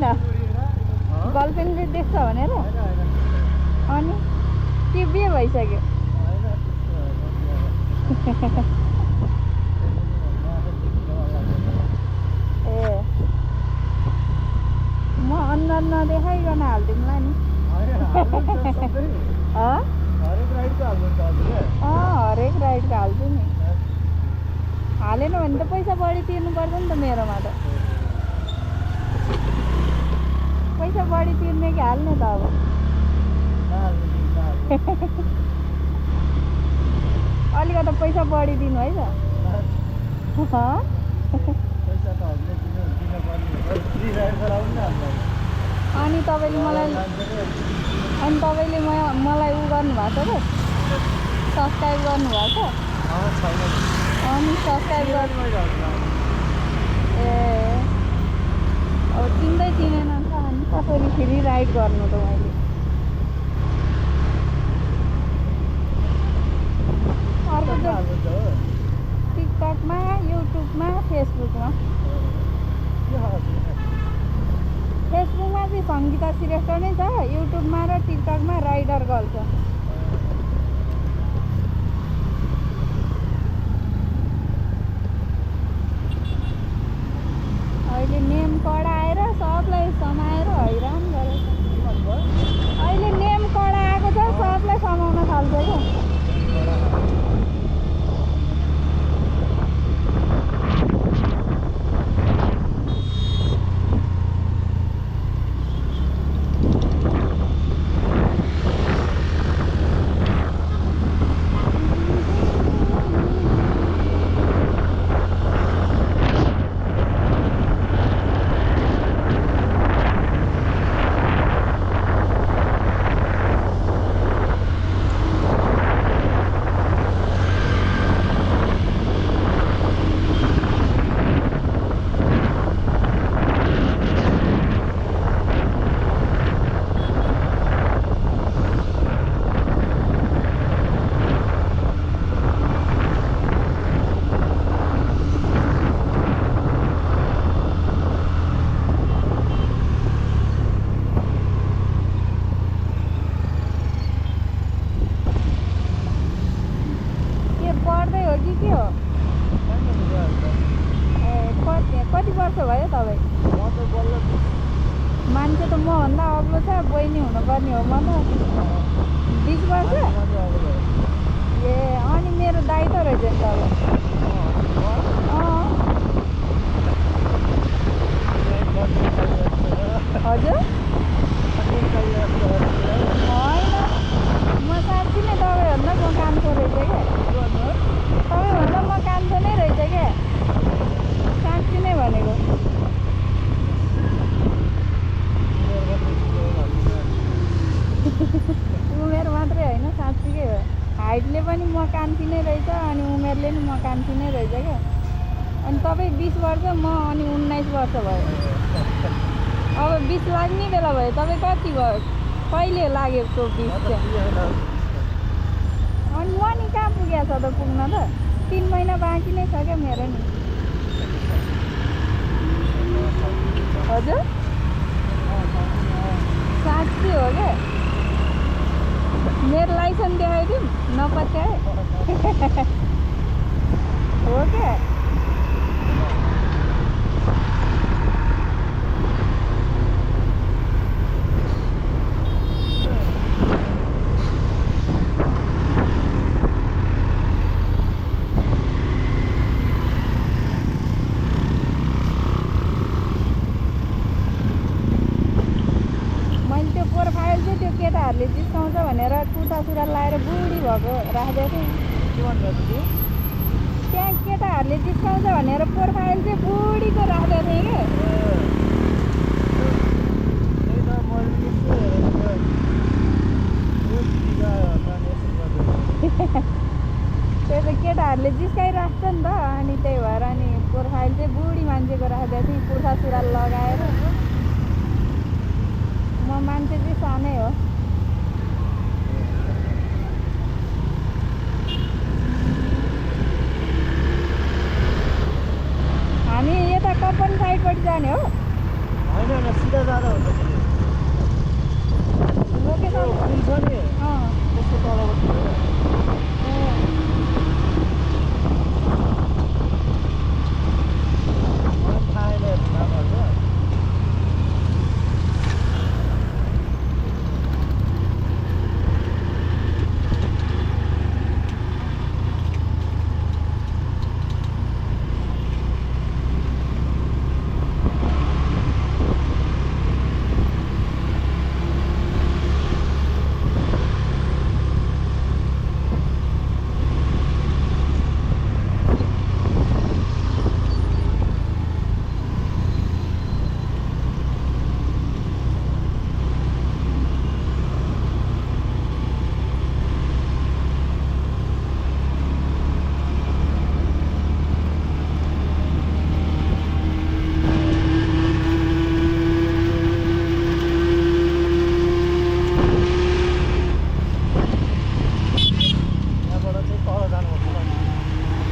किन गर्लफ्रेन्डले देख्छ भनेर अनि त्यो बिहे भइसक्यो ए म अनुहार नदेखाइकन हालिदिउँला नि हरेक राइडको हाल्छु नि हालेन भने त पैसा बढी तिर्नु पर्छ नि त मेरोमा त पैसा बढी तिर्ने कि हाल्ने त अब अलिकति पैसा बढी दिनु है त अनि तपाईँले मलाई उ गर्नुभएको छ त सब्सक्राइब गर्नुभएको छ अनि सब्सक्राइब गर्नु ए अब चिन्दै चिनेन नि त अनि कसरी फेरि राइड गर्नु त मैले अर्को चाहिँ टिकटकमा युट्युबमा फेसबुकमा फेसबुकमा चाहिँ सङ्गीता श्रेष्ठ नै छ युट्युबमा र टिकटकमा राइडर गर्ल छ अहिले नेम कडाएर सबलाई समाएर हैरान गरेछ अहिले नेम कडाएको छ सबलाई समाउन थाल्छ क्या कति वर्ष भयो तपाईँ मान्छे त मभन्दा अग्लो छ बहिनी हुनुपर्ने हो म त 20 वर्ष ए अनि मेरो दाइ त रहेछ नि तपाईँ हजुर होइन म साँच्ची नै तपाईँभन्दा म कान्छो रहेछ क्या तपाईँभन्दा म कान्छो नै रहेछ क्या साँच्ची नै भनेको उमेर मात्रै होइन साँच्चीकै हो हाइटले पनि म कान्छी नै रहेछ अनि उमेरले नि म कान्छी नै रहेछ क्या अनि तपाईँ 20 वर्ष म अनि 19 वर्ष भयो अब 20 लाग्ने बेला भयो तपाईँ कति भयो कहिले लागेको 20 चाहिँ अनि म नि कहाँ पुगेको छ त पुग्न त 3 महिना बाँकी नै छ क्या मेरो नि हजुर साँच्ची हो क्या मेरो लाइसेन्स देखाइदिउँ नपत्याए हो क्या केटाहरूले जिस्काउँछ भनेर कुर्ता सुरुवाल लाएर बुढी भएको राख्दै थिएँ त्यहाँ केटाहरूले जिस्काउँछ भनेर प्रोफाइल चाहिँ बुढीको राख्दै थिएँ क्या त्यही त केटाहरूले जिस्काइराख्छ नि त अनि त्यही भएर अनि प्रोफाइल चाहिँ बुढी मान्छेको राख्दै थिएँ कुर्ता सुरुवाल लगाएर म मान्छे चाहिँ सानै हो हामी यता कपन साइडपट्टि जाने हो होइन सिधा जाँदा हुन्छ लोकेसन पुल छ नि त्यसको तलबाट थाहा छैन नामहरू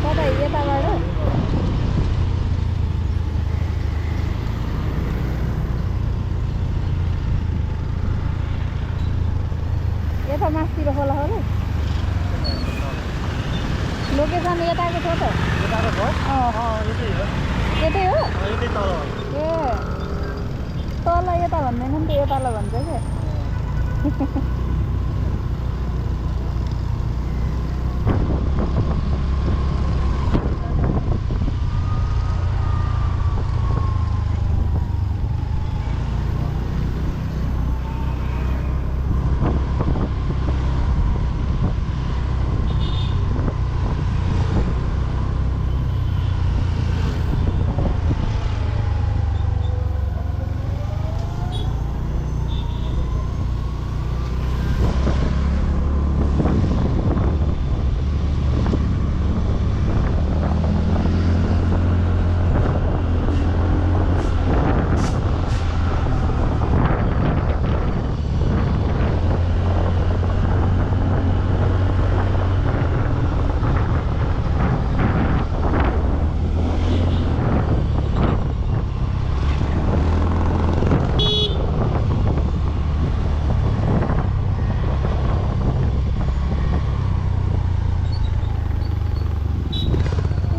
कता यताबाट यता मासतिर खोला होला लोकेसन यताको छ त यतै हो ए तल यता भन्दैन नि त यतालाई भन्छ क्या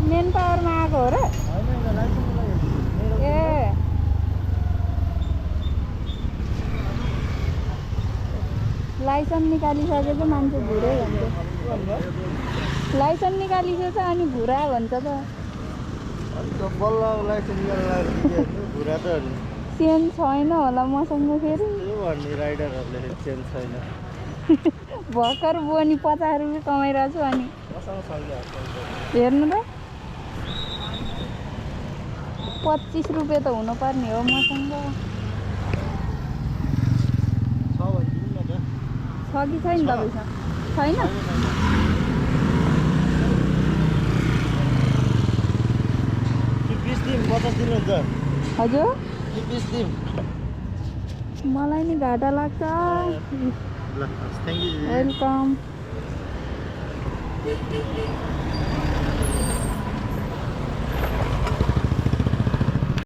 मेन पावरमा आएको हो र ए लाइसेन्स निकालिसकेपछि मान्छे भुरै भन्छ लाइसेन्स निकालिसकेछ अनि भुरा भन्छ त बल्ल लाइसेन्स घुरा त चेन छैन होला मसँग फेरि भन्ने राइडरहरूले चेन छैन भर्खर बोनी 50 रुपियाँ कमाइरहेको छु अनि हेर्नु त 25 रुपियाँ त हुनुपर्ने हो मसँग छ कि छैन तपाईँसँग छैन 20 दिन 50 दिन हुन्छ हजुर 20 दिन मलाई नि घाटा लाग्छ ल थ्याङ्क यू वेलकम